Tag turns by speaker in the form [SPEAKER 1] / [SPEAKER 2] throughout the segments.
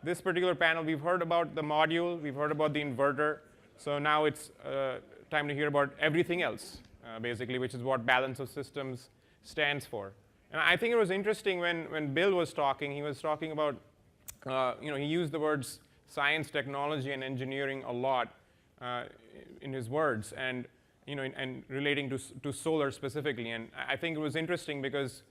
[SPEAKER 1] this particular panel, we've heard about the module, we've heard about the inverter, so now it's time to hear about everything else, basically, which is what balance of systems stands for. And I think it was interesting when Bill was talking, he was talking about, he used the words science, technology, and engineering a lot in his words, and and relating to solar specifically. And I think it was interesting because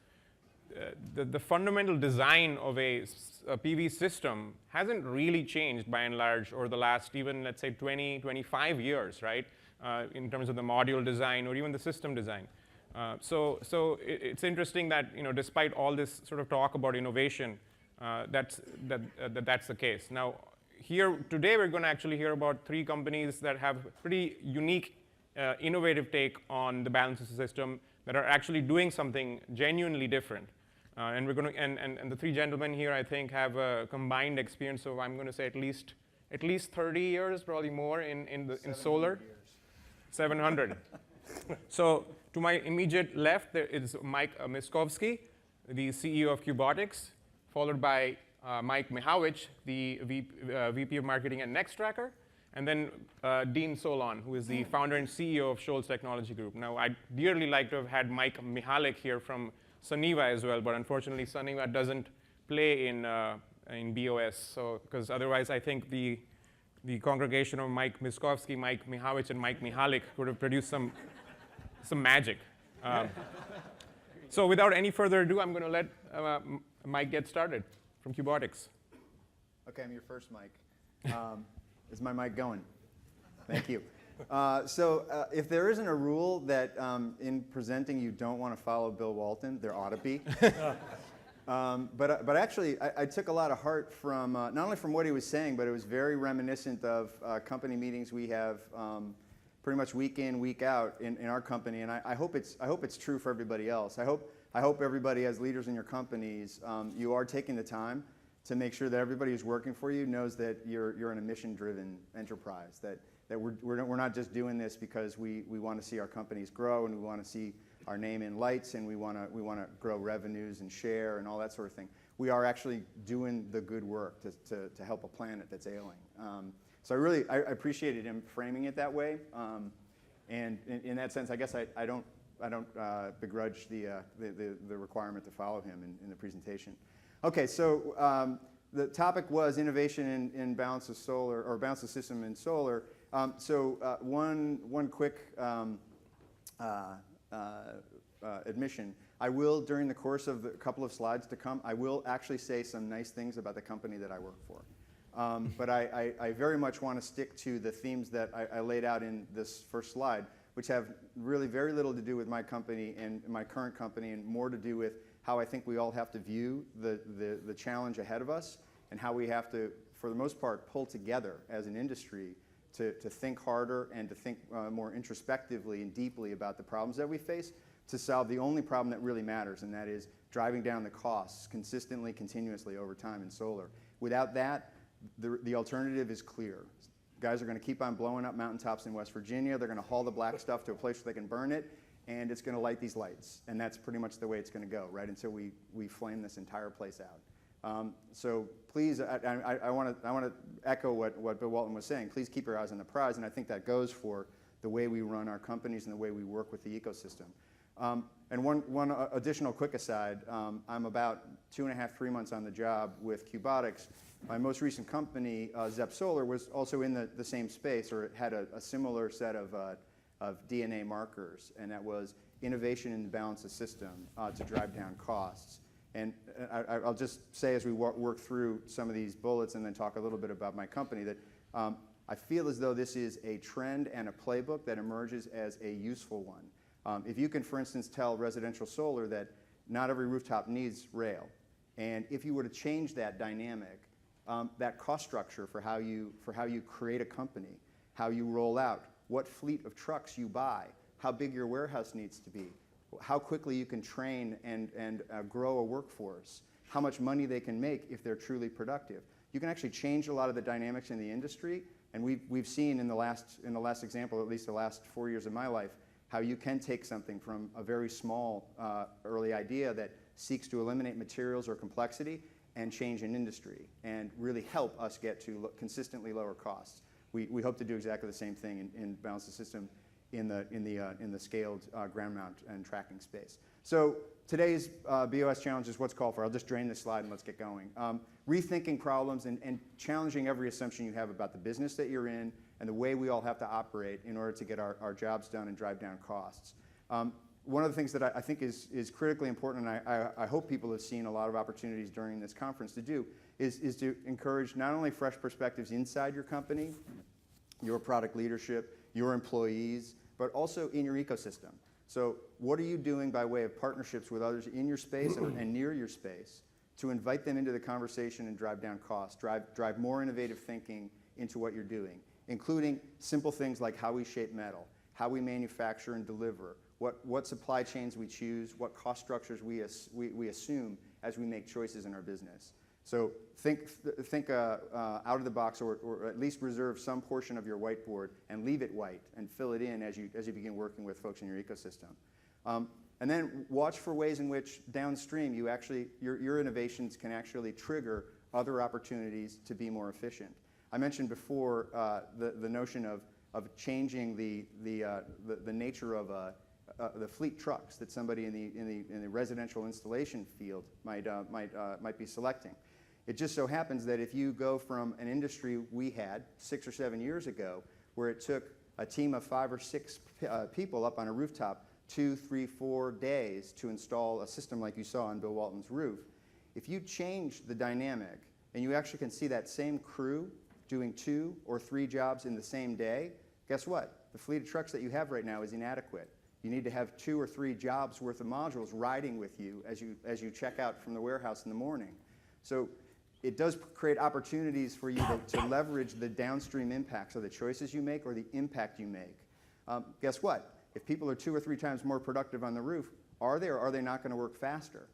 [SPEAKER 1] the fundamental design of a PV system hasn't really changed by and large over the last even, let's say, 20, 25 years, right, in terms of the module design or even the system design. So it's interesting that despite all this sort of talk about innovation, that's the case. Now, here today we're going to actually hear about 3 companies that have pretty unique, innovative take on the balance of the system that are actually doing something genuinely different. And we're going to, and the 3 gentlemen here, I think, have a combined experience of, I'm going to say, at least 30 years, probably more in solar. 700. So to my immediate left, there is Mike Miskovsky, the CEO of Cubotics, followed by Mike Mihawich, the VP of Marketing at Nextracker, and then Dean Solon, who is the founder and CEO of Shoals Technology Group. Now, I'd dearly like to have had Mike Mihalik here from Suniva as well, but unfortunately, Suniva doesn't play in BOS. So, because otherwise, I think the congregation of Mike Miskovsky, Mike Mihawich, and Mike Mihalik would have produced some magic. So, without any further ado, I'm going to let Mike get started from Cubotics.
[SPEAKER 2] Okay, I'm your first mic. Is my mic going? Thank you. If there isn't a rule that in presenting you don't want to follow Bill Walton, there ought to be. But actually, I took a lot of heart from, not only from what he was saying, but it was very reminiscent of company meetings we have pretty much week in, week out in our company. And I hope it's true for everybody else. I hope everybody, as leaders in your companies, you are taking the time to make sure that everybody who's working for you knows that you're in a mission-driven enterprise, that we're not just doing this because we want to see our companies grow and we want to see our name in lights and we want to grow revenues and share and all that sort of thing. We are actually doing the good work to help a planet that's ailing. So I appreciated him framing it that way. And in that sense, I guess I don't begrudge the requirement to follow him in the presentation. Okay, so the topic was innovation in balance of solar, or balance of system in solar. One quick admission. I will, during the course of the couple of slides to come, I will actually say some nice things about the company that I work for. But I very much want to stick to the themes that I laid out in this first slide, which have really very little to do with my company and my current company, and more to do with how I think we all have to view the challenge ahead of us, and how we have to, for the most part, pull together as an industry to think harder and to think more introspectively and deeply about the problems that we face to solve the only problem that really matters, and that is driving down the costs consistently, continuously over time in solar. Without that, the alternative is clear. Guys are going to keep on blowing up mountaintops in West Virginia. They're going to haul the black stuff to a place where they can burn it, and it's going to light these lights. And that's pretty much the way it's going to go, right, until we flame this entire place out. So please, I want to echo what Bill Walton was saying. Please keep your eyes on the prize, and I think that goes for the way we run our companies and the way we work with the ecosystem. And one additional quick aside, I'm about 2.5, 3 months on the job with Cubotics. My most recent company, Zep Solar, was also in the same space, or it had a similar set of DNA markers, and that was innovation in the balance of system to drive down costs. And I'll just say, as we work through some of these bullets and then talk a little bit about my company, that I feel as though this is a trend and a playbook that emerges as a useful one. If you can, for instance, tell residential solar that not every rooftop needs rail, and if you were to change that dynamic, that cost structure for how you create a company, how you roll out, what fleet of trucks you buy, how big your warehouse needs to be, how quickly you can train and grow a workforce, how much money they can make if they're truly productive. You can actually change a lot of the dynamics in the industry, and we've seen in the last example, at least the last 4 years of my life, how you can take something from a very small early idea that seeks to eliminate materials or complexity and change in industry and really help us get to consistently lower costs. We hope to do exactly the same thing in balance the system in the scaled ground mount and tracking space. So today's BOS challenge is what's called for. I'll just drain this slide and let's get going. Rethinking problems and challenging every assumption you have about the business that you're in and the way we all have to operate in order to get our jobs done and drive down costs. One of the things that I think is critically important, and I hope people have seen a lot of opportunities during this conference to do, is to encourage not only fresh perspectives inside your company, your product leadership, your employees, but also in your ecosystem. So what are you doing by way of partnerships with others in your space and near your space to invite them into the conversation and drive down costs, drive more innovative thinking into what you're doing, including simple things like how we shape metal, how we manufacture and deliver, what supply chains we choose, what cost structures we assume as we make choices in our business. So think out of the box, or at least reserve some portion of your whiteboard and leave it white and fill it in as you begin working with folks in your ecosystem. And then watch for ways in which downstream your innovations can actually trigger other opportunities to be more efficient. I mentioned before the notion of changing the nature of the fleet trucks that somebody in the residential installation field might be selecting. It just so happens that if you go from an industry we had 6 or 7 years ago, where it took a team of 5 or 6 people up on a rooftop 2, 3, 4 days to install a system like you saw on Bill Walton's roof, if you change the dynamic and you actually can see that same crew doing 2 or 3 jobs in the same day, guess what? The fleet of trucks that you have right now is inadequate. You need to have 2 or 3 jobs worth of modules riding with you as you check out from the warehouse in the morning. So it does create opportunities for you to leverage the downstream impacts of the choices you make or the impact you make. Guess what? If people are 2 or 3 times more productive on the roof, are they or are they not going to work faster?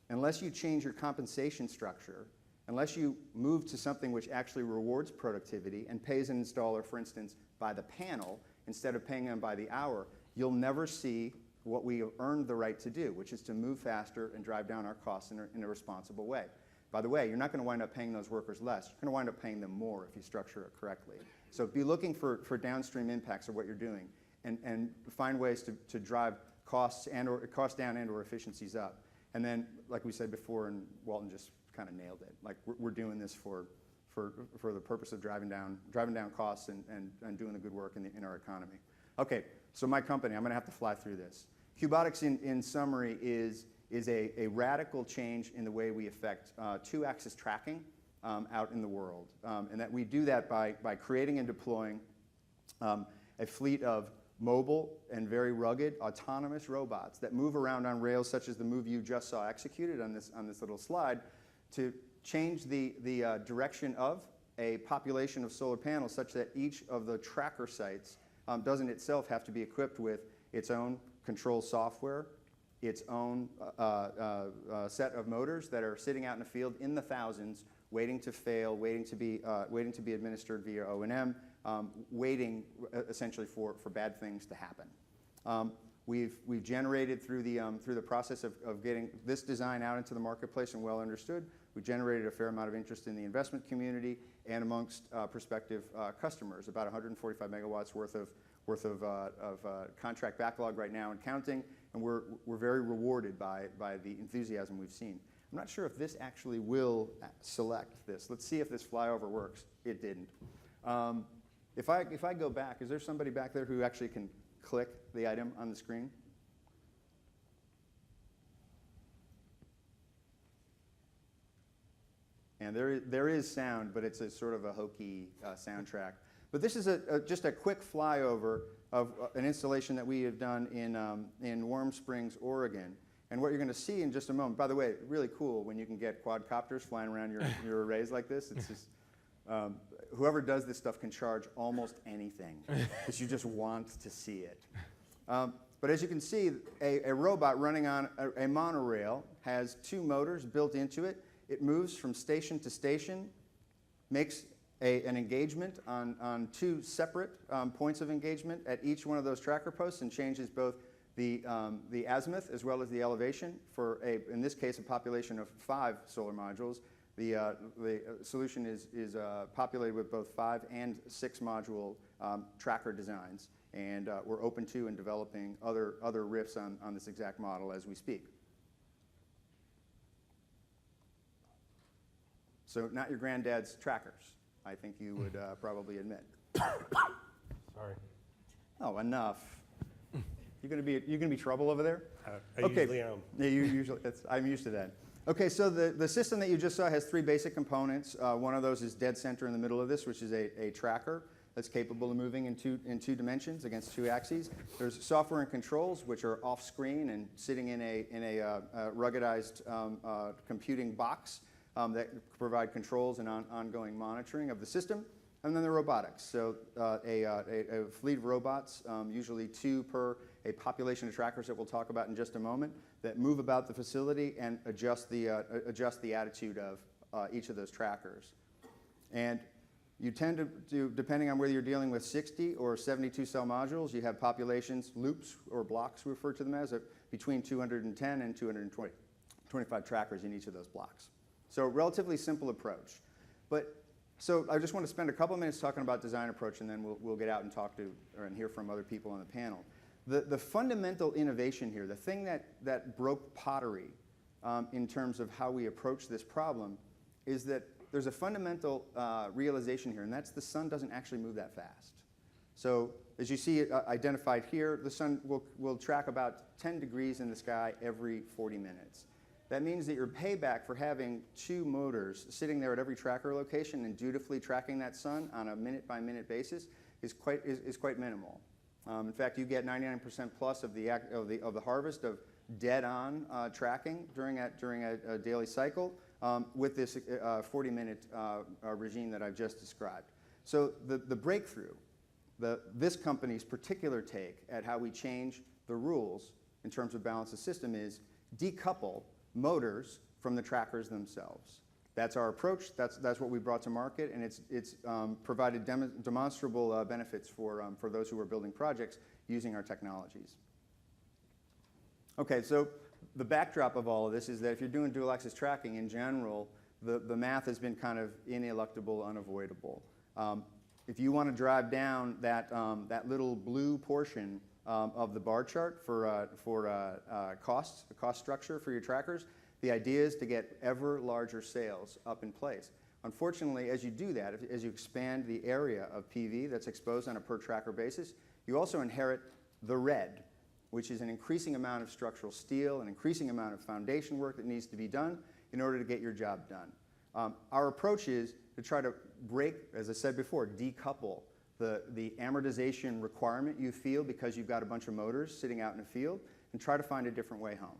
[SPEAKER 2] Unless you change your compensation structure, unless you move to something which actually rewards productivity and pays an installer, for instance, by the panel instead of paying them by the hour, you'll never see what we have earned the right to do, which is to move faster and drive down our costs in a responsible way. By the way, you're not going to wind up paying those workers less. You're going to wind up paying them more if you structure it correctly. So be looking for downstream impacts of what you're doing and find ways to drive costs down and or efficiencies up. And then, like we said before, and Walton just kind of nailed it, like we're doing this for the purpose of driving down costs and doing the good work in our economy. Okay, so my company, I'm going to have to fly through this. Cubotics, in summary, is a radical change in the way we affect 2-axis tracking out in the world. And that we do that by creating and deploying a fleet of mobile and very rugged autonomous robots that move around on rails, such as the move you just saw executed on this little slide, to change the direction of a population of solar panels such that each of the tracker sites doesn't itself have to be equipped with its own control software, its own set of motors that are sitting out in the field in the thousands, waiting to fail, waiting to be administered via O&M, waiting essentially for bad things to happen. We've generated through the process of getting this design out into the marketplace and well understood. We generated a fair amount of interest in the investment community and amongst prospective customers. About 145 megawatts worth of contract backlog right now and counting, and we're very rewarded by the enthusiasm we've seen. I'm not sure if this actually will select this. Let's see if this flyover works. It didn't. If I go back, is there somebody back there who actually can click the item on the screen? And there is sound, but it's a sort of a hokey soundtrack. But this is just a quick flyover of an installation that we have done in Warm Springs, Oregon. And what you're going to see in just a moment, by the way, really cool when you can get quadcopters flying around your arrays like this. It's just, whoever does this stuff can charge almost anything because you just want to see it. But as you can see, a robot running on a monorail has 2 motors built into it. It moves from station to station, makes an engagement on 2 separate points of engagement at each one of those tracker posts, and changes both the azimuth as well as the elevation for in this case, a population of 5 solar modules, The solution is populated with both 5 and 6 module tracker designs, and we're open to and developing other riffs on this exact model as we speak. So not your granddad's trackers, I think you would probably admit.
[SPEAKER 3] Sorry.
[SPEAKER 2] Oh, enough. You gonna be trouble over there?
[SPEAKER 3] I usually am.
[SPEAKER 2] Yeah, you usually. I'm used to that. Okay, so the system that you just saw has 3 basic components. One of those is dead center in the middle of this, which is a tracker that's capable of moving in two dimensions against 2 axes. There's software and controls, which are off screen and sitting in a ruggedized computing box that provide controls and ongoing monitoring of the system. And then the robotics. So a fleet of robots, usually 2 per a population of trackers that we'll talk about in just a moment, that move about the facility and adjust the attitude of each of those trackers. And you tend to do, depending on whether you're dealing with 60 or 72 cell modules, you have populations, loops or blocks, we refer to them as, between 210 and 225 trackers in each of those blocks. So relatively simple approach. So I just want to spend a couple of minutes talking about design approach, and then we'll get out and talk to and hear from other people on the panel. The fundamental innovation here, the thing that broke pottery in terms of how we approach this problem, is that there's a fundamental realization here, and that's the sun doesn't actually move that fast. So as you see it identified here, the sun will track about 10 degrees in the sky every 40 minutes. That means that your payback for having 2 motors sitting there at every tracker location and dutifully tracking that sun on a minute-by-minute basis is quite minimal. In fact, you get 99% plus of the harvest of dead-on tracking during a daily cycle with this 40-minute regime that I've just described. So the breakthrough, this company's particular take at how we change the rules in terms of balance of system is decouple motors from the trackers themselves. That's our approach. That's what we brought to market, and it's provided demonstrable benefits for those who are building projects using our technologies. Okay, so the backdrop of all of this is that if you're doing dual axis tracking in general, the math has been kind of ineluctable, unavoidable. If you want to drive down that little blue portion of the bar chart for the cost structure for your trackers, the idea is to get ever larger sales up in place. Unfortunately, as you do that, as you expand the area of PV that's exposed on a per tracker basis, you also inherit the red, which is an increasing amount of structural steel, an increasing amount of foundation work that needs to be done in order to get your job done. Our approach is to try to break, as I said before, decouple the amortization requirement you feel because you've got a bunch of motors sitting out in the field, and try to find a different way home.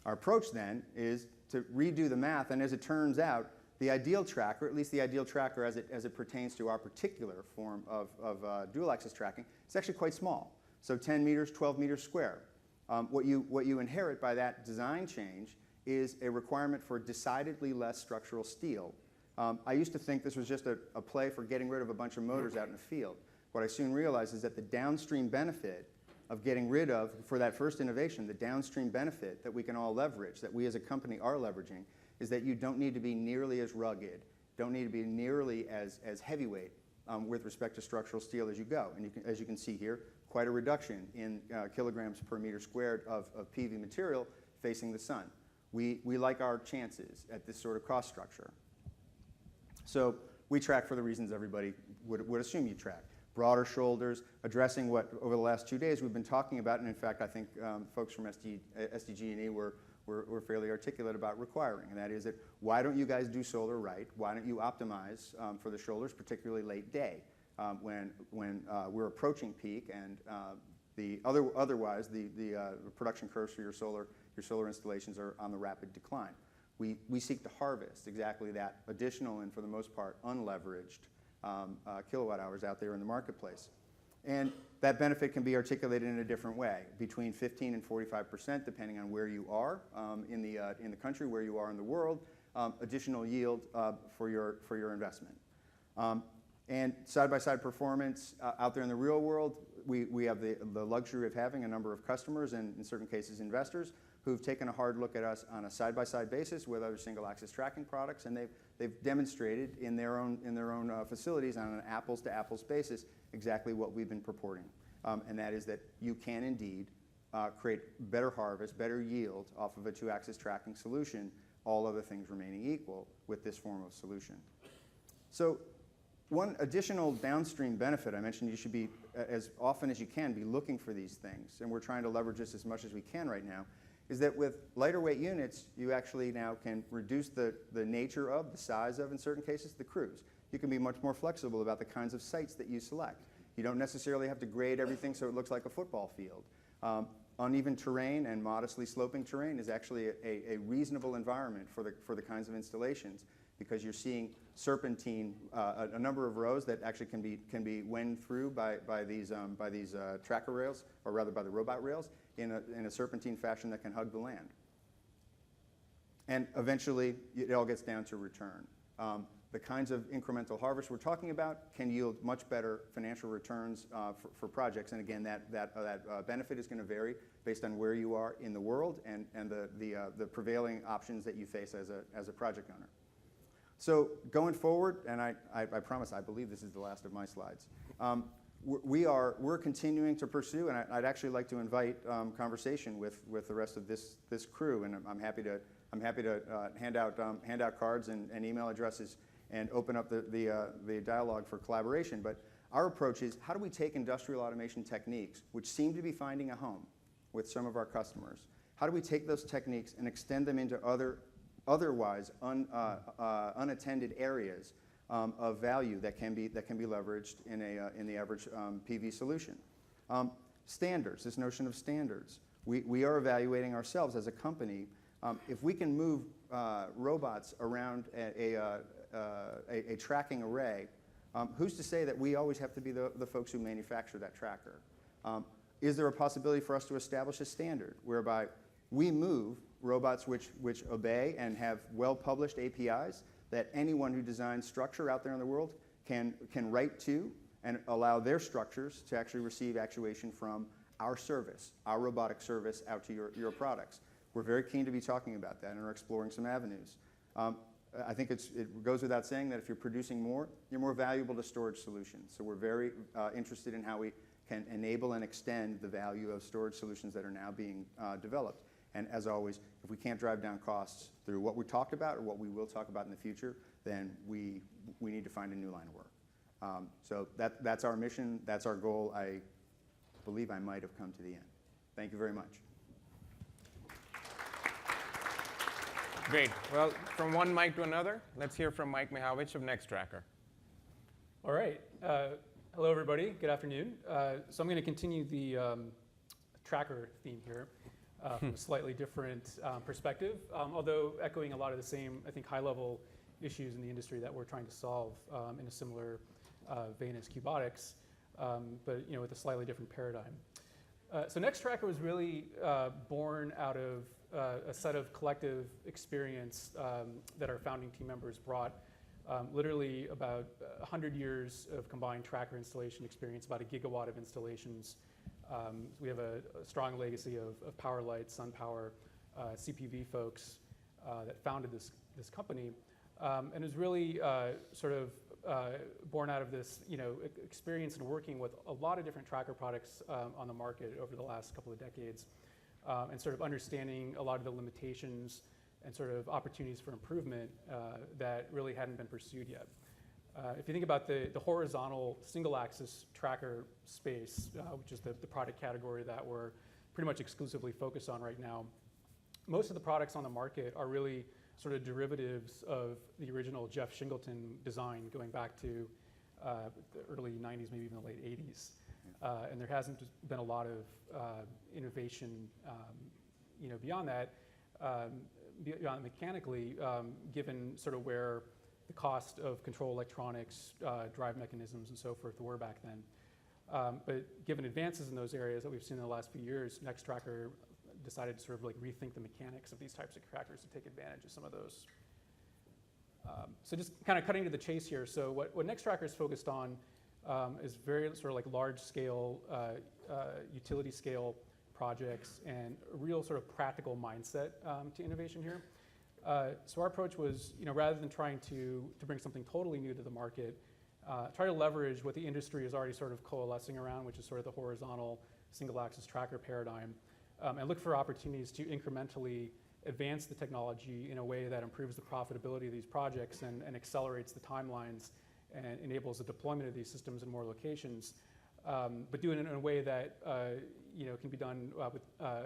[SPEAKER 2] Our approach then is to redo the math, and as it turns out, the ideal tracker, at least the ideal tracker as it pertains to our particular form of dual axis tracking, is actually quite small. So 10 meters, 12 meters square. What you inherit by that design change is a requirement for decidedly less structural steel. I used to think this was just a play for getting rid of a bunch of motors out in the field. What I soon realized is that the downstream benefit of getting rid of, for that first innovation, the downstream benefit that we can all leverage, that we as a company are leveraging, is that you don't need to be nearly as rugged, don't need to be nearly as heavyweight with respect to structural steel as you go. And as you can see here, quite a reduction in kilograms per meter squared of PV material facing the sun. We like our chances at this sort of cost structure. So we track for the reasons everybody would assume you track. Broader shoulders, addressing what over the last 2 days we've been talking about, and in fact I think folks from SDG&E were fairly articulate about requiring, and that is that why don't you guys do solar right? Why don't you optimize for the shoulders, particularly late day when we're approaching peak and otherwise the production curves for your solar installations are on the rapid decline. We seek to harvest exactly that additional and for the most part unleveraged kilowatt hours out there in the marketplace. And that benefit can be articulated in a different way, between 15 and 45%, depending on where you are in the country, where you are in the world, additional yield for your investment. And side-by-side performance out there in the real world, we have the luxury of having a number of customers and in certain cases investors who've taken a hard look at us on a side-by-side basis with other single-axis tracking products, and they've demonstrated in their own facilities on an apples-to-apples basis exactly what we've been purporting, and that is that you can indeed create better harvest, better yield off of a two-axis tracking solution, all other things remaining equal with this form of solution. So one additional downstream benefit, I mentioned you should be, as often as you can, be looking for these things, and we're trying to leverage this as much as we can right now, is that with lighter weight units, you actually now can reduce the nature of, the size of, in certain cases, the crews. You can be much more flexible about the kinds of sites that you select. You don't necessarily have to grade everything so it looks like a football field. Uneven terrain and modestly sloping terrain is actually a reasonable environment for the kinds of installations, because you're seeing serpentine, a number of rows that actually can be went through by these tracker rails, or rather by the robot rails, in a serpentine fashion that can hug the land. And eventually, it all gets down to return. The kinds of incremental harvest we're talking about can yield much better financial returns for projects. And again, that benefit is going to vary based on where you are in the world and the prevailing options that you face as a project owner. So going forward, and I promise, I believe this is the last of my slides. We're continuing to pursue, and I'd actually like to invite conversation with the rest of this crew, and I'm happy to hand out cards and email addresses and open up the dialogue for collaboration. But our approach is, how do we take industrial automation techniques, which seem to be finding a home with some of our customers, how do we take those techniques and extend them into otherwise unattended areas of value that can be leveraged in the average PV solution? Standards, this notion of standards. We are evaluating ourselves as a company. If we can move robots around a tracking array, who's to say that we always have to be the folks who manufacture that tracker? Is there a possibility for us to establish a standard whereby we move robots which obey and have well-published APIs that anyone who designs structure out there in the world can write to and allow their structures to actually receive actuation from our service, our robotic service out to your products? We're very keen to be talking about that and are exploring some avenues. I think it goes without saying that if you're producing more, you're more valuable to storage solutions. So we're very interested in how we can enable and extend the value of storage solutions that are now being developed. And as always, if we can't drive down costs through what we talked about or what we will talk about in the future, then we need to find a new line of work. So that's our mission. That's our goal. I believe I might have come to the end. Thank you very much.
[SPEAKER 1] Great. Well, from one mic to another, let's hear from Mike Mihaljevic of Nextracker.
[SPEAKER 4] All right. Hello, everybody. Good afternoon. So I'm going to continue the tracker theme here from a slightly different perspective, although echoing a lot of the same, I think, high-level issues in the industry that we're trying to solve in a similar vein as Cubotics, but with a slightly different paradigm. So Nextracker was really born out of a set of collective experience that our founding team members brought. Literally about 100 years of combined tracker installation experience, about 1 gigawatt of installations. We have a strong legacy of Power Light, SunPower, CPV folks that founded this company. And it was really sort of born out of this experience in working with a lot of different tracker products on the market over the last couple of decades, and sort of understanding a lot of the limitations and sort of opportunities for improvement that really hadn't been pursued yet. If you think about the horizontal single-axis tracker space, which is the product category that we're pretty much exclusively focused on right now, most of the products on the market are really sort of derivatives of the original Jeff Shingleton design going back to the early 90s, maybe even the late 80s. And there hasn't been a lot of innovation beyond that, beyond mechanically, given sort of where the cost of control electronics, drive mechanisms, and so forth were back then. But given advances in those areas that we've seen in the last few years, Nextracker decided to sort of like rethink the mechanics of these types of trackers to take advantage of some of those. So just kind of cutting to the chase here. So what Nextracker is focused on is very sort of like large scale, utility scale projects and a real sort of practical mindset to innovation here. So our approach was, rather than trying to bring something totally new to the market, try to leverage what the industry is already sort of coalescing around, which is sort of the horizontal single-axis tracker paradigm, and look for opportunities to incrementally advance the technology in a way that improves the profitability of these projects and accelerates the timelines and enables the deployment of these systems in more locations, but do it in a way that can be done with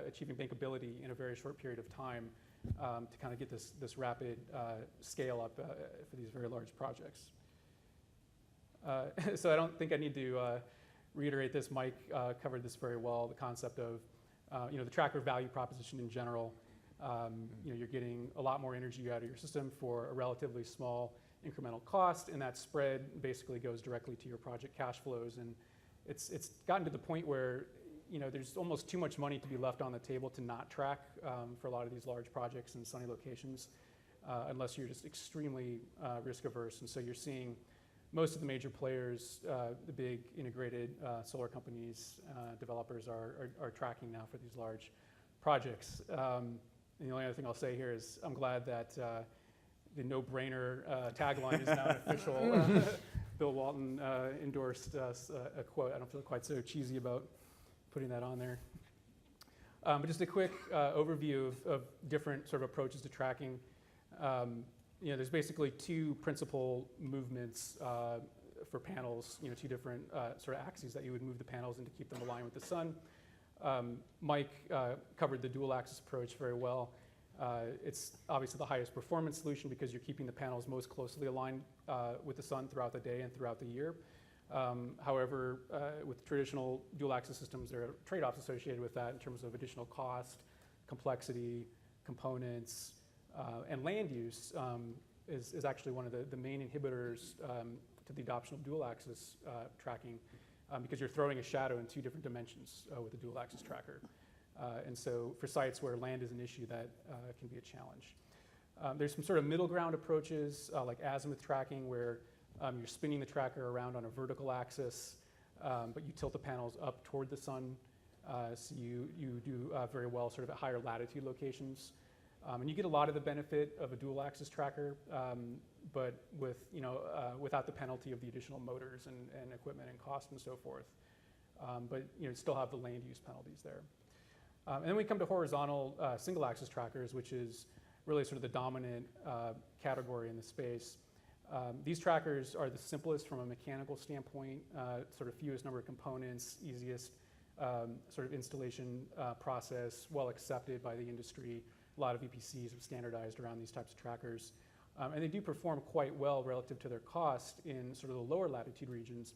[SPEAKER 4] achieving bankability in a very short period of time to kind of get this rapid scale up for these very large projects. So I don't think I need to reiterate this. Mike covered this very well, the concept of the tracker value proposition in general. You're getting a lot more energy out of your system for a relatively small incremental cost, and that spread basically goes directly to your project cash flows. And it's gotten to the point where there's almost too much money to be left on the table to not track for a lot of these large projects in sunny locations, unless you're just extremely risk averse. And so you're seeing most of the major players, the big integrated solar companies, developers are tracking now for these large projects. And the only other thing I'll say here is I'm glad that the no-brainer tagline is now an official Bill Walton endorsed a quote. I don't feel quite so cheesy about putting that on there. But just a quick overview of different sort of approaches to tracking. There's basically two principal movements for panels, two different sort of axes that you would move the panels in to keep them aligned with the sun. Mike covered the dual axis approach very well. It's obviously the highest performance solution because you're keeping the panels most closely aligned with the sun throughout the day and throughout the year. However, with traditional dual axis systems, there are trade-offs associated with that in terms of additional cost, complexity, components, and land use is actually one of the main inhibitors to the adoption of dual axis tracking because you're throwing a shadow in two different dimensions with a dual axis tracker. And so for sites where land is an issue, that can be a challenge. There's some sort of middle ground approaches like azimuth tracking where you're spinning the tracker around on a vertical axis, but you tilt the panels up toward the sun. So you do very well sort of at higher latitude locations. And you get a lot of the benefit of a dual axis tracker, but without the penalty of the additional motors and equipment and cost and so forth. But you still have the land use penalties there. And then we come to horizontal single axis trackers, which is really sort of the dominant category in the space. These trackers are the simplest from a mechanical standpoint, sort of fewest number of components, easiest sort of installation process, well accepted by the industry. A lot of EPCs have standardized around these types of trackers. And they do perform quite well relative to their cost in sort of the lower latitude regions.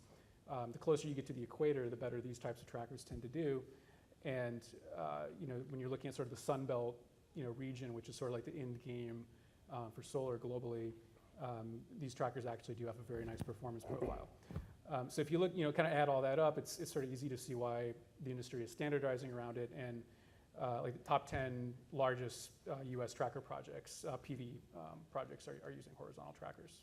[SPEAKER 4] The closer you get to the equator, the better these types of trackers tend to do. And when you're looking at sort of the Sun Belt region, which is sort of like the end game for solar globally, these trackers actually do have a very nice performance profile. So if you look, kind of add all that up, it's sort of easy to see why the industry is standardizing around it. And like the top 10 largest US tracker projects, PV projects are using horizontal trackers.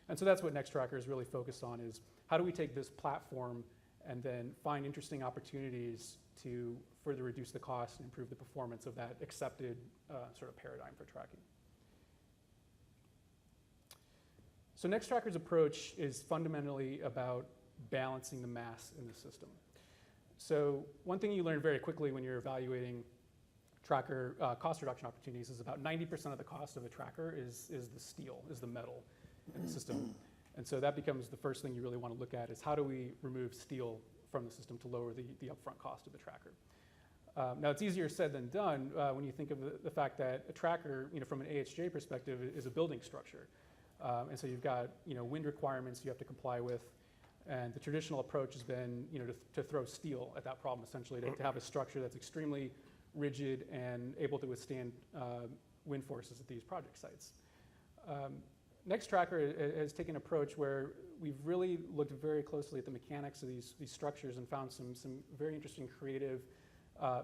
[SPEAKER 4] And so that's what Nextracker is really focused on is how do we take this platform and then find interesting opportunities to further reduce the cost and improve the performance of that accepted sort of paradigm for tracking. So Nextracker's approach is fundamentally about balancing the mass in the system. So one thing you learn very quickly when you're evaluating tracker cost reduction opportunities is about 90% of the cost of a tracker is the steel, is the metal in the system. And so that becomes the first thing you really want to look at is how do we remove steel from the system to lower the upfront cost of the tracker. Now it's easier said than done when you think of the fact that a tracker, from an AHJ perspective, is a building structure. And so you've got wind requirements you have to comply with. And the traditional approach has been to throw steel at that problem, essentially, to have a structure that's extremely rigid and able to withstand wind forces at these project sites. Nextracker has taken an approach where we've really looked very closely at the mechanics of these structures and found some very interesting creative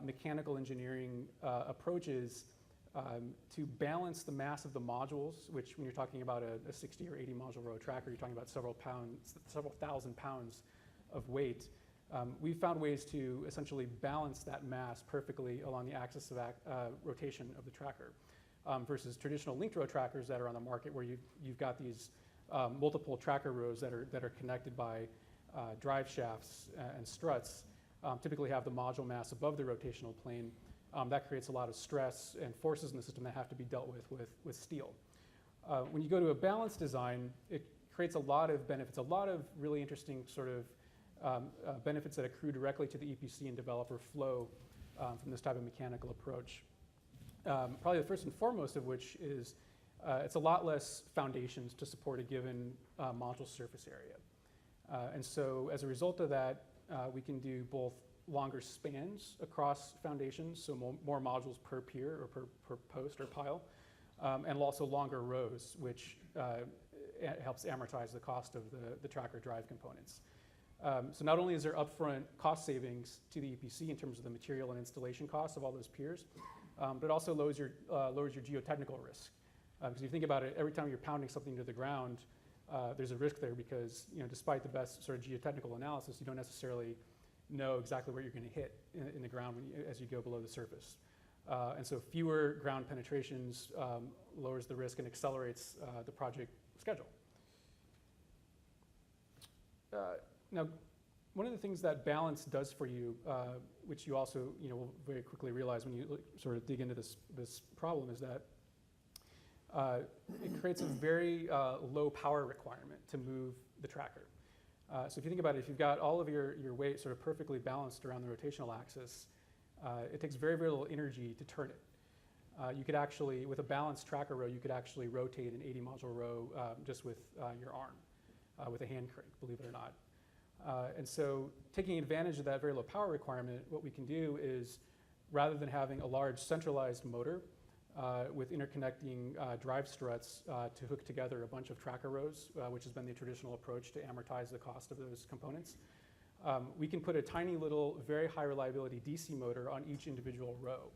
[SPEAKER 4] mechanical engineering approaches to balance the mass of the modules, which when you're talking about a 60 or 80 module row tracker, you're talking about several thousand pounds of weight. We found ways to essentially balance that mass perfectly along the axis of rotation of the tracker versus traditional linked row trackers that are on the market where you've got these multiple tracker rows that are connected by drive shafts and struts, typically have the module mass above the rotational plane. That creates a lot of stress and forces in the system that have to be dealt with steel. When you go to a balanced design, it creates a lot of benefits, a lot of really interesting sort of benefits that accrue directly to the EPC and developer flow from this type of mechanical approach. Probably the first and foremost of which is it's a lot less foundations to support a given module surface area. And so as a result of that, we can do both longer spans across foundations, so more modules per pier or per post or pile, and also longer rows, which helps amortize the cost of the tracker drive components. So not only is there upfront cost savings to the EPC in terms of the material and installation costs of all those piers, but it also lowers your geotechnical risk. Because if you think about it, every time you're pounding something to the ground, there's a risk there because despite the best sort of geotechnical analysis, you don't necessarily know exactly where you're going to hit in the ground as you go below the surface. And so fewer ground penetrations lowers the risk and accelerates the project schedule. Now, one of the things that balance does for you, which you also will very quickly realize when you sort of dig into this problem, is that it creates a very low power requirement to move the tracker. So if you think about it, if you've got all of your weight sort of perfectly balanced around the rotational axis, it takes very, very little energy to turn it. You could actually, with a balanced tracker row, you could actually rotate an 80 module row just with your arm, with a hand crank, believe it or not. And so taking advantage of that very low power requirement, what we can do is, rather than having a large centralized motor with interconnecting drive struts to hook together a bunch of tracker rows, which has been the traditional approach to amortize the cost of those components, we can put a tiny little, very high reliability DC motor on each individual row.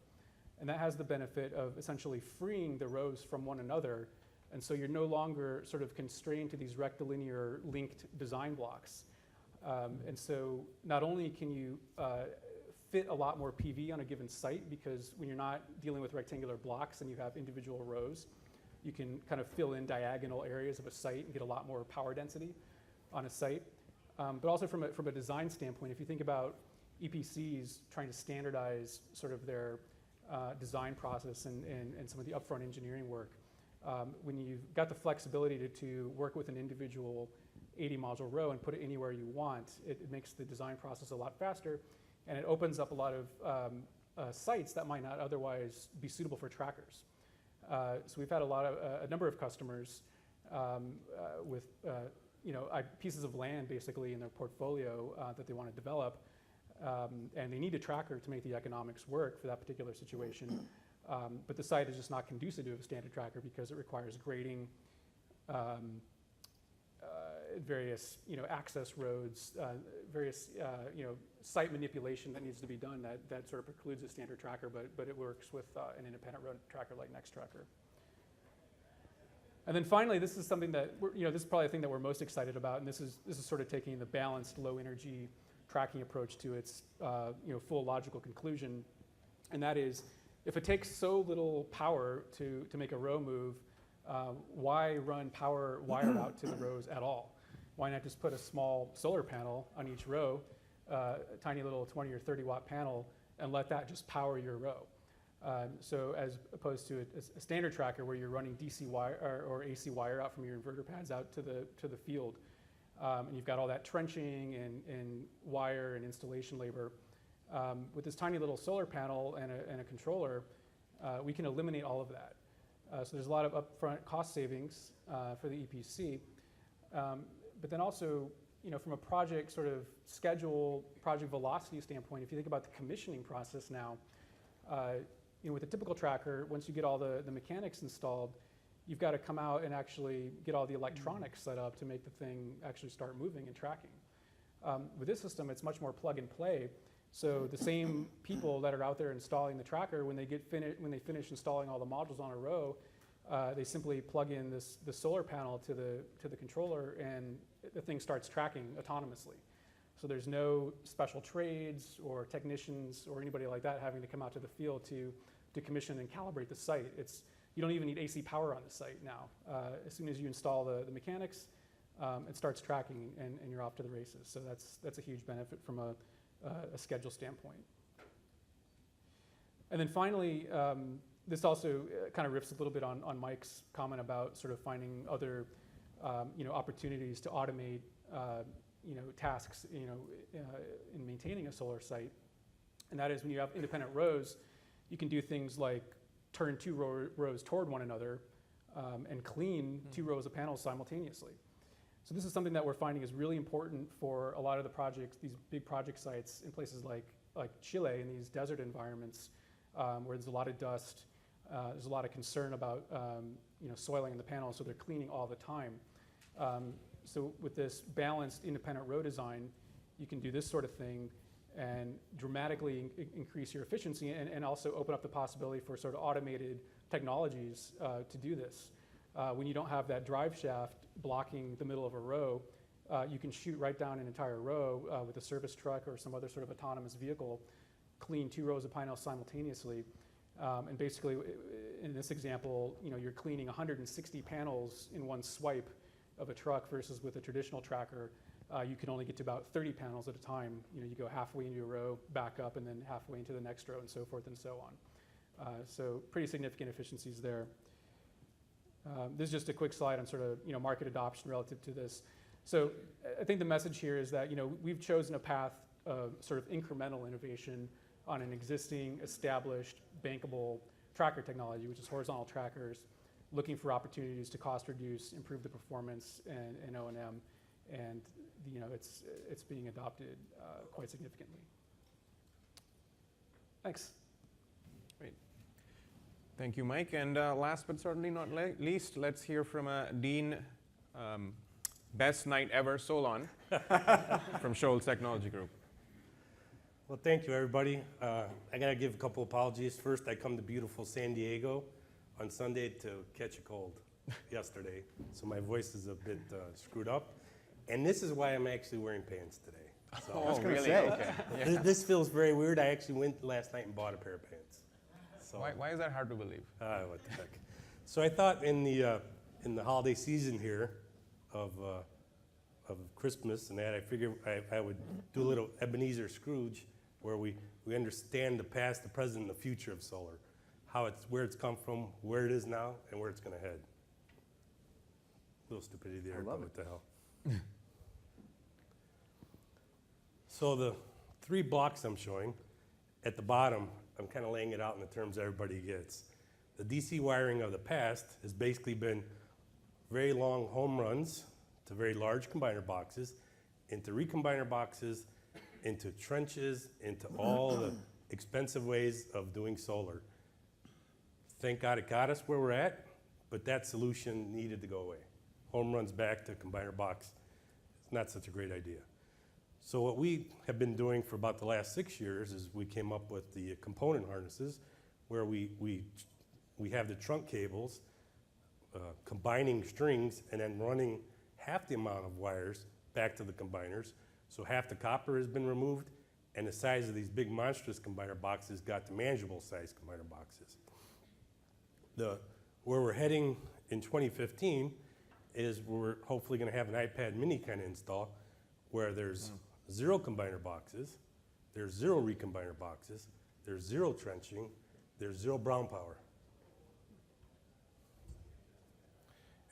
[SPEAKER 4] And that has the benefit of essentially freeing the rows from one another. And so you're no longer sort of constrained to these rectilinear linked design blocks. And so not only can you fit a lot more PV on a given site, because when you're not dealing with rectangular blocks and you have individual rows, you can kind of fill in diagonal areas of a site and get a lot more power density on a site. But also from a design standpoint, if you think about EPCs trying to standardize sort of their design process and some of the upfront engineering work, when you've got the flexibility to work with an individual 80 module row and put it anywhere you want, it makes the design process a lot faster, and it opens up a lot of sites that might not otherwise be suitable for trackers. So we've had a number of customers with pieces of land basically in their portfolio that they want to develop, and they need a tracker to make the economics work for that particular situation. But the site is just not conducive to a standard tracker because it requires grading, various access roads, various site manipulation that needs to be done that sort of precludes a standard tracker, but it works with an independent road tracker like NextTracker. And then finally, this is something that this is probably the thing that we're most excited about, and this is sort of taking the balanced low energy tracking approach to its full logical conclusion, and that is, if it takes so little power to make a row move, why run power wired out to the rows at all? Why not just put a small solar panel on each row, a tiny little 20 or 30 watt panel, and let that just power your row? So as opposed to a standard tracker where you're running DC wire or AC wire out from your inverter pads out to the field, and you've got all that trenching and wire and installation labor. With this tiny little solar panel and a controller, we can eliminate all of that. So there's a lot of upfront cost savings for the EPC. But then also, from a project sort of schedule, project velocity standpoint, if you think about the commissioning process now, with a typical tracker, once you get all the mechanics installed, you've got to come out and actually get all the electronics set up to make the thing actually start moving and tracking. With this system, it's much more plug and play. So the same people that are out there installing the tracker, when they finish installing all the modules on a row, they simply plug in the solar panel to the controller, and the thing starts tracking autonomously. So there's no special trades or technicians or anybody like that having to come out to the field to commission and calibrate the site. You don't even need AC power on the site now. As soon as you install the mechanics, it starts tracking and you're off to the races. So that's a huge benefit from a schedule standpoint. And then finally, this also kind of riffs a little bit on Mike's comment about sort of finding other opportunities to automate tasks in maintaining a solar site. And that is when you have independent rows, you can do things like turn 2 rows toward one another and clean 2 rows of panels simultaneously. So this is something that we're finding is really important for a lot of the projects, these big project sites in places like Chile, in these desert environments where there's a lot of dust, there's a lot of concern about soiling in the panels, so they're cleaning all the time. So with this balanced independent row design, you can do this sort of thing and dramatically increase your efficiency and also open up the possibility for sort of automated technologies to do this. When you don't have that drive shaft blocking the middle of a row, you can shoot right down an entire row with a service truck or some other sort of autonomous vehicle, clean 2 rows of panels simultaneously. And basically, in this example, you're cleaning 160 panels in one swipe of a truck versus with a traditional tracker, you can only get to about 30 panels at a time. You go halfway into a row, back up, and then halfway into the next row, and so forth and so on. So pretty significant efficiencies there. This is just a quick slide on sort of market adoption relative to this. So I think the message here is that we've chosen a path of sort of incremental innovation on an existing, established, bankable tracker technology, which is horizontal trackers, looking for opportunities to cost reduce, improve the performance and O&M, and it's being adopted quite significantly. Thanks.
[SPEAKER 1] Great. Thank you, Mike. And last but certainly not least, let's hear from Dean, best night ever, Solon, from Shoals Technology Group.
[SPEAKER 3] Well, thank you, everybody. I got to give a couple apologies. First, I come to beautiful San Diego on Sunday to catch a cold yesterday, so my voice is a bit screwed up. And this is why I'm actually wearing pants today. So
[SPEAKER 2] I was going to
[SPEAKER 1] really?
[SPEAKER 2] say.
[SPEAKER 1] Okay. Yeah.
[SPEAKER 3] this feels very weird. I actually went last night and bought a pair of pants. So
[SPEAKER 1] Why is that hard to believe?
[SPEAKER 3] what the heck? So I thought in the holiday season here of Christmas and that, I figured I would do a little Ebenezer Scrooge, where we understand the past, the present, and the future of solar, where it's come from, where it is now, and where it's going to head. A little stupidity there, but what the hell. So the 3 blocks I'm showing, at the bottom, I'm kind of laying it out in the terms everybody gets. The DC wiring of the past has basically been very long home runs to very large combiner boxes, into recombiner boxes, into trenches, into all the expensive ways of doing solar. Thank God it got us where we're at, but that solution needed to go away. Home runs back to combiner box. It's not such a great idea. So what we have been doing for about the last 6 years is we came up with the component harnesses, where we have the trunk cables, combining strings, and then running half the amount of wires back to the combiners. So half the copper has been removed, and the size of these big monstrous combiner boxes got to manageable size combiner boxes. Where we're heading in 2015 is we're hopefully going to have an iPad mini kind of install, where there's 0 combiner boxes, there's 0 recombiner boxes, there's 0 trenching, there's 0 brown power.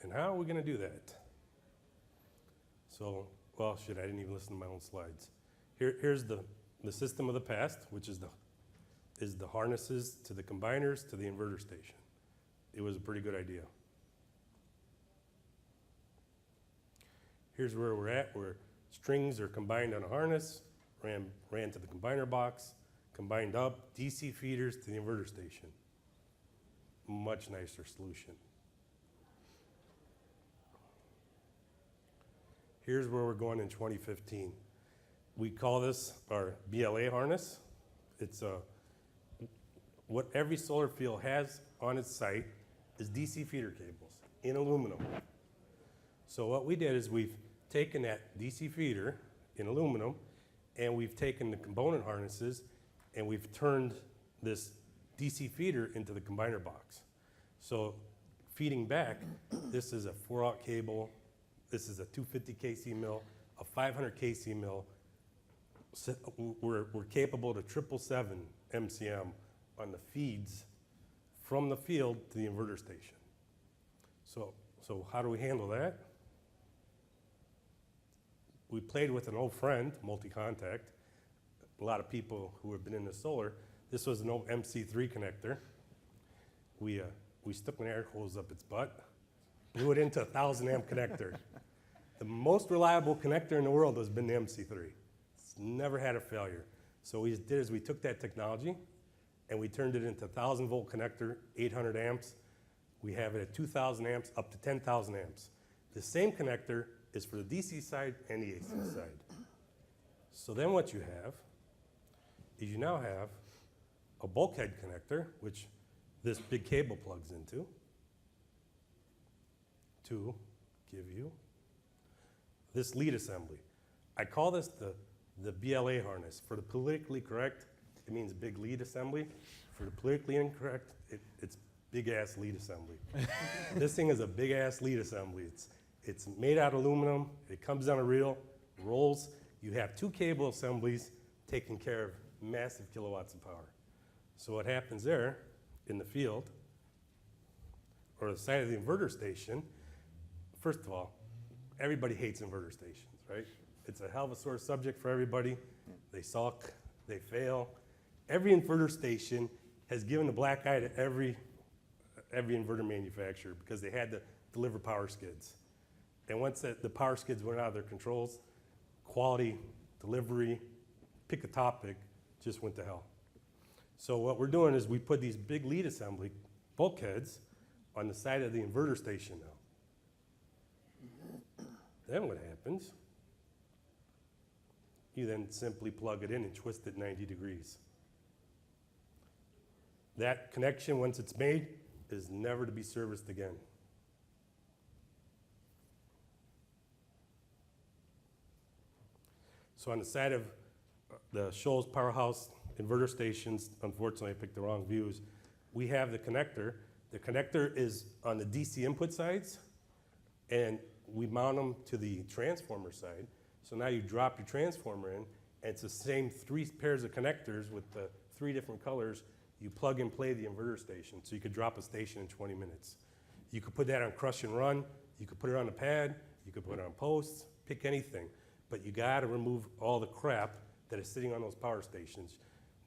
[SPEAKER 3] And how are we going to do that? So, well, shit, I didn't even listen to my own slides. Here's the system of the past, which is the harnesses to the combiners to the inverter station. It was a pretty good idea. Here's where we're at, where strings are combined on a harness, ran to the combiner box, combined up, DC feeders to the inverter station. Much nicer solution. Here's where we're going in 2015. We call this our BLA harness. It's what every solar field has on its site is DC feeder cables in aluminum. So what we did is we've taken that DC feeder in aluminum and we've taken the component harnesses and we've turned this DC feeder into the combiner box. So feeding back, this is a 4-aught cable, this is a 250 kc mill, a 500 kc mill. So we're capable to 777 MCM on the feeds from the field to the inverter station. So how do we handle that? We played with an old friend, multi-contact. A lot of people who have been in the solar, this was an old MC3 connector. We stuck an air hose up its butt, blew it into a 1,000 amp connector. The most reliable connector in the world has been the MC3. It's never had a failure. So what we did is we took that technology and we turned it into a 1,000 volt connector, 800 amps. We have it at 2,000 amps up to 10,000 amps. The same connector is for the DC side and the AC side. So then what you have is you now have a bulkhead connector, which this big cable plugs into, to give you this lead assembly. I call this the BLA harness. For the politically correct, it means big lead assembly. For the politically incorrect, it's big ass lead assembly. This thing is a big ass lead assembly. It's made out of aluminum, it comes on a reel, rolls. You have 2 cable assemblies taking care of massive kilowatts of power. So what happens there in the field, or the side of the inverter station, first of all, everybody hates inverter stations, right? It's a hell of a sore subject for everybody. They suck, they fail. Every inverter station has given the black eye to every inverter manufacturer because they had to deliver power skids. And once the power skids went out of their controls, quality, delivery, pick a topic, just went to hell. So what we're doing is we put these big lead assembly bulkheads on the side of the inverter station now. Then what happens? You then simply plug it in and twist it 90 degrees. That connection, once it's made, is never to be serviced again. So on the side of the Shoals Powerhouse inverter stations, unfortunately I picked the wrong views, we have the connector. The connector is on the DC input sides, and we mount them to the transformer side. So now you drop your transformer in, and it's the same 3 pairs of connectors with the 3 different colors. You plug and play the inverter station, so you could drop a station in 20 minutes. You could put that on crush and run, you could put it on a pad, you could put it on posts, pick anything. But you gotta remove all the crap that is sitting on those power stations.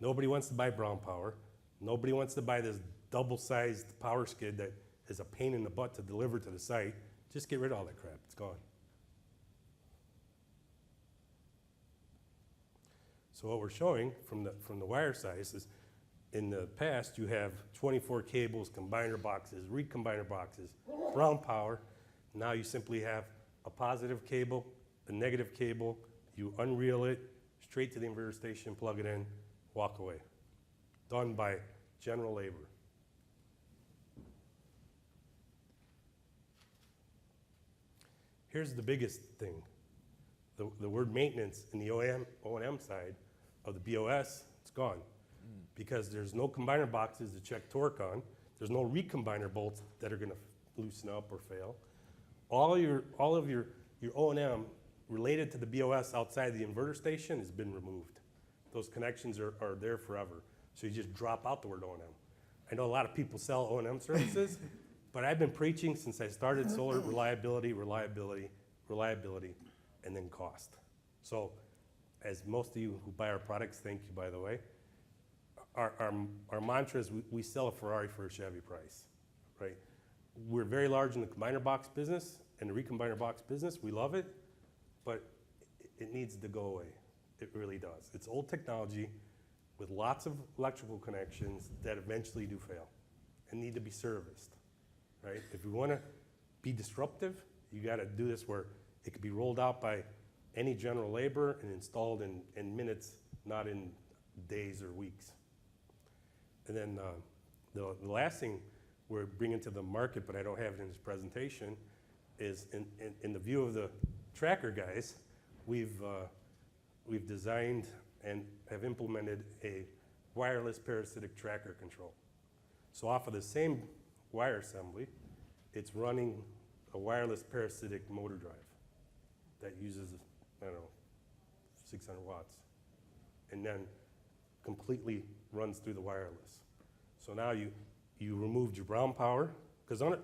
[SPEAKER 3] Nobody wants to buy brown power. Nobody wants to buy this double-sized power skid that is a pain in the butt to deliver to the site. Just get rid of all that crap, it's gone. So what we're showing from the wire size is, in the past, you have 24 cables, combiner boxes, recombiner boxes, brown power. Now you simply have a positive cable, a negative cable, you unreel it, straight to the inverter station, plug it in, walk away. Done by general labor. Here's the biggest thing. The word maintenance in the O&M side of the BOS, it's gone. Because there's no combiner boxes to check torque on. There's no recombiner bolts that are gonna loosen up or fail. All of your O&M related to the BOS outside the inverter station has been removed. Those connections are there forever. So you just drop out the word O&M. I know a lot of people sell O&M services, but I've been preaching since I started solar reliability, reliability, reliability, and then cost. So as most of you who buy our products, thank you by the way, our mantra is we sell a Ferrari for a Chevy price, right? We're very large in the combiner box business and the recombiner box business. We love it, but it needs to go away. It really does. It's old technology with lots of electrical connections that eventually do fail and need to be serviced, right? If we want to be disruptive, you got to do this where it could be rolled out by any general labor and installed in minutes, not in days or weeks. And then the last thing we're bringing to the market, but I don't have it in this presentation, is in the view of the tracker guys, we've we've designed and have implemented a wireless parasitic tracker control. So off of the same wire assembly, it's running a wireless parasitic motor drive that uses, I don't know, 600 watts, and then completely runs through the wireless. So now you removed your brown power, because on it,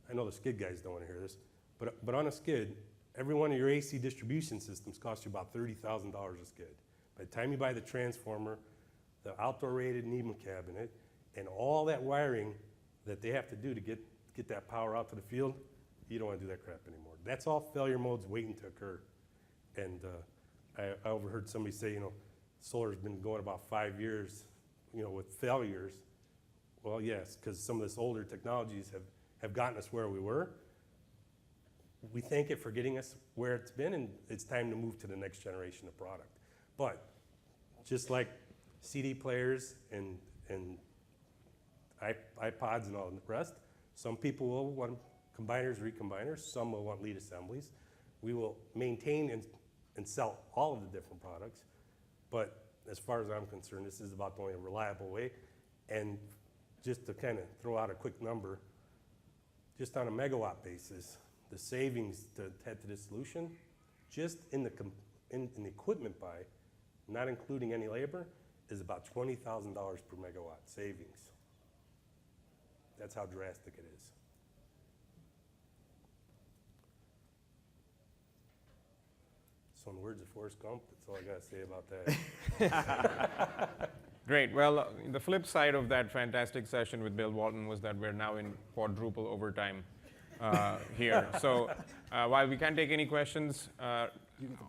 [SPEAKER 3] I know the skid guys don't want to hear this, but on a skid, every one of your AC distribution systems costs you about $30,000 a skid. By the time you buy the transformer, the outdoor rated NEMA cabinet, and all that wiring that they have to do to get that power out to the field, you don't want to do that crap anymore. That's all failure modes waiting to occur. And I overheard somebody say, solar's been going about 5 years, with failures. Well, yes, because some of this older technologies have gotten us where we were. We thank it for getting us where it's been, and it's time to move to the next generation of product. But just like CD players and iPods and all the rest, some people will want combiners, recombiners, some will want lead assemblies. We will maintain and sell all of the different products, but as far as I'm concerned, this is about the only reliable way. And just to kind of throw out a quick number, just on a megawatt basis, the savings to head to this solution, just in the equipment buy, not including any labor, is about $20,000 per megawatt savings. That's how drastic it is. So in the words of Forrest Gump, that's all I got to say about that.
[SPEAKER 1] Great. Well, the flip side of that fantastic session with Bill Walton was that we're now in quadruple overtime here. So while we can't take any questions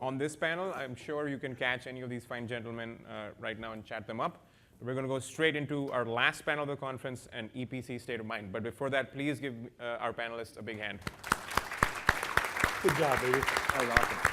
[SPEAKER 1] on this panel, I'm sure you can catch any of these fine gentlemen right now and chat them up. We're going to go straight into our last panel of the conference, and EPC State of Mind. But before that, please give our panelists a big hand.
[SPEAKER 3] Good job, baby.
[SPEAKER 2] Oh, you're welcome.